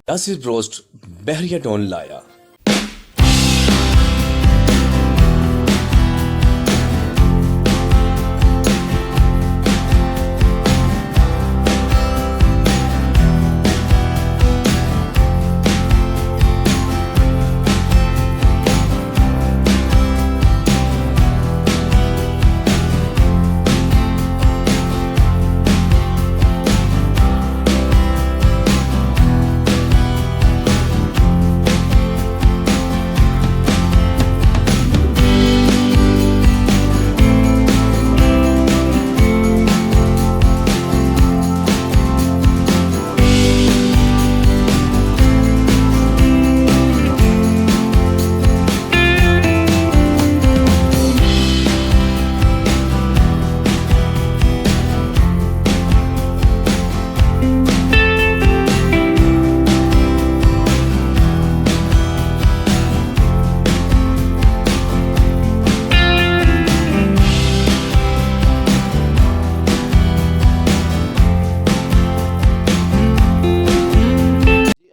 Yasir broast बहरिया tone लाया।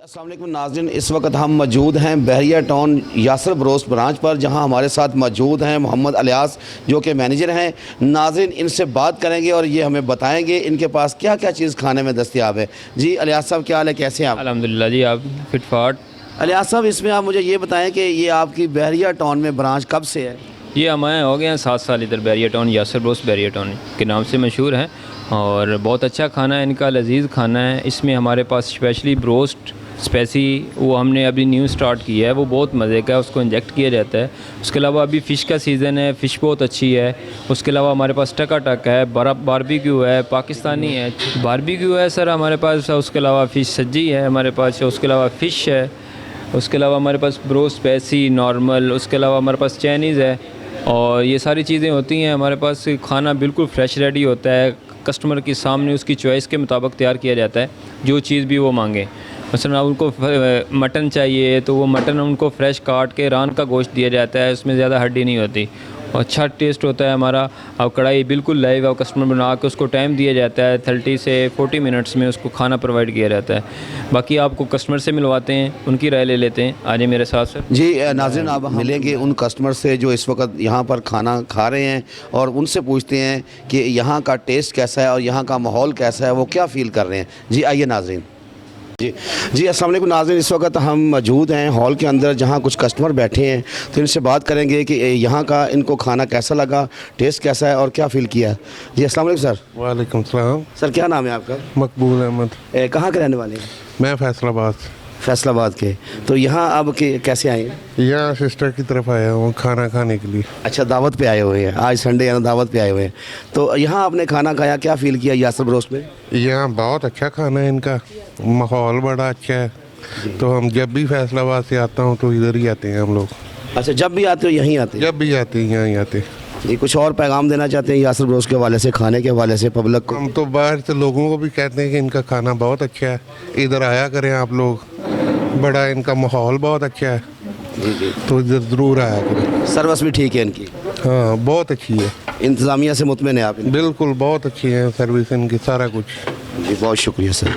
अस्सलाम वालेकुम नाज़रीन, इस वक्त हम मौजूद हैं बहरिया टाउन यासिर ब्रोस्ट ब्रांच पर, जहां हमारे साथ मौजूद हैं मोहम्मद अलियास जो कि मैनेजर हैं। नाज़रीन इनसे बात करेंगे और ये हमें बताएंगे इनके पास क्या क्या चीज़ खाने में दस्तयाब है। जी अलियास साहब, क्या हाल है, कैसे हैं आप? अल्हम्दुलिल्लाह जी, आप फिटफाट। अलियास साहब, इसमें आप मुझे ये बताएं कि ये आपकी बहरिया टाउन में ब्रांच कब से है? ये हमारे हो गए हैं 7 साल इधर बहरिया टाउन, यासिर ब्रोस्ट बहरिया टाउन के नाम से मशहूर हैं और बहुत अच्छा खाना है इनका, लजीज खाना है। इसमें हमारे पास स्पेशली ब्रोस्ट स्पेसी वो हमने अभी न्यू स्टार्ट किया है, वो बहुत मज़े का है, उसको इंजेक्ट किया जाता है। उसके अलावा अभी फ़िश का सीज़न है, फ़िश बहुत अच्छी है। उसके अलावा हमारे पास टका टक है, बारबेक्यू है, पाकिस्तानी है, बारबेक्यू है सर हमारे पास। उसके अलावा फ़िश सज्जी है हमारे पास, उसके अलावा फ़िश है, उसके अलावा हमारे पास ब्रोस्ट स्पेसी नॉर्मल, उसके अलावा हमारे पास चाइनीज़ है और ये सारी चीज़ें होती हैं हमारे पास। खाना बिल्कुल फ्रेश रेडी होता है, कस्टमर के सामने उसकी चॉइस के मुताबिक तैयार किया जाता है, जो चीज़ भी वो मांगे। मसलन उनको मटन चाहिए तो वो मटन उनको फ्रेश काट के रान का गोश्त दिया जाता है, उसमें ज़्यादा हड्डी नहीं होती और अच्छा टेस्ट होता है हमारा। और कढ़ाई बिल्कुल लाइव और कस्टमर बना के उसको टाइम दिया जाता है, 30 से 40 मिनट्स में उसको खाना प्रोवाइड किया जाता है। बाकी आपको कस्टमर से मिलवाते हैं, उनकी राय ले लेते हैं। आज मेरे साथ सर। जी नाज़रीन, आप मिलेंगे उन कस्टमर से जो इस वक्त यहाँ पर खाना खा रहे हैं और उनसे पूछते हैं कि यहाँ का टेस्ट कैसा है और यहाँ का माहौल कैसा है, वो क्या फ़ील कर रहे हैं। जी आइए नाज़रीन। जी अस्सलाम वालेकुम नाज़रीन, इस वक्त हम मौजूद हैं हॉल के अंदर जहां कुछ कस्टमर बैठे हैं, तो इनसे बात करेंगे कि यहाँ का इनको खाना कैसा लगा, टेस्ट कैसा है और क्या फ़ील किया। जी अस्सलाम वालेकुम सर। वालेकुम सलाम। सर क्या नाम है आपका? मकबूल अहमद। कहाँ के रहने वाले हैं? मैं फैसलाबाद। फैसलाबाद के। तो यहाँ अब कैसे आए हैं? यहाँ सिस्टर की तरफ आया हूँ खाना खाने के लिए। अच्छा, दावत पे आए हुए हैं, आज संडे है ना, दावत पे आए हुए हैं। तो यहाँ आपने खाना खाया, क्या फ़ील किया यासिर ब्रोस्ट में? यहाँ बहुत अच्छा खाना है इनका, माहौल बड़ा अच्छा है। तो हम जब भी फैसलाबाद से आता हूँ तो इधर ही आते हैं हम लोग। अच्छा, जब भी आते हो यहीं आते हैं? जब भी आते हैं यहाँ ही आते हैं। जी, कुछ और पैगाम देना चाहते हैं यासिर ब्रोस्ट के हवाले से, खाने के हवाले से पब्लिक को? हम तो बाहर से लोगों को भी कहते हैं कि इनका खाना बहुत अच्छा है, इधर आया करें आप लोग, बड़ा इनका माहौल बहुत अच्छा है। जी, तो इधर ज़रूर आया करें। सर्विस भी ठीक है इनकी? हाँ बहुत अच्छी है। इंतज़ामिया से मुतमिन है आप? बिल्कुल बहुत अच्छी है सर्विस इनकी, सारा कुछ। जी बहुत शुक्रिया सर।